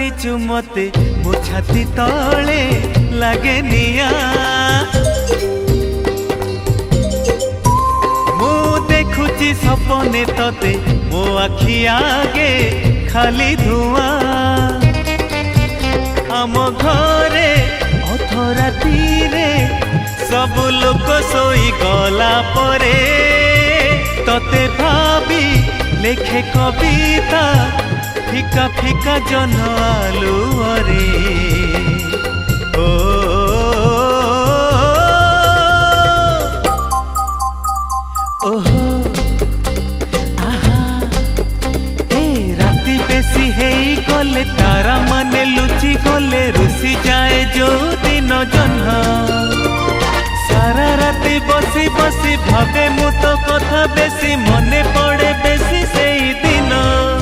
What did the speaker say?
କରିଛୁ ମତେ ମୋ ଛାତି ତଳେ ଲାଗେ ନିଆଁ। ମୁଁ ଦେଖୁଛି ସପନେ ତତେ ମୋ ଆଖି ଆଗେ ଖାଲି ଧୂଆଁ। ଆମ ଘରେ ଅଧରାତିରେ ସବୁ ଲୋକ ଶୋଇ ଗଲା ପରେ ତତେ ଭାବି ଲେଖେ କବିତା ଫିକା ଫିକା ଜହ୍ନ ଆଲୁଅରେ। ଓ ଓହୋ ଆହା ଏ ରାତି ବେଶୀ ହେଇ ଗଲେ ତାରା ମାନେ ଲୁଚି ଗଲେ ରୁଷି ଯାଏ ଯୋଉ ଦିନ ଜହ୍ନ। ସାରା ରାତି ବସି ବସି ଭାବେ ମୁଁ ତ କଥା ବେଶୀ ମନେ ପଡ଼େ ବେଶୀ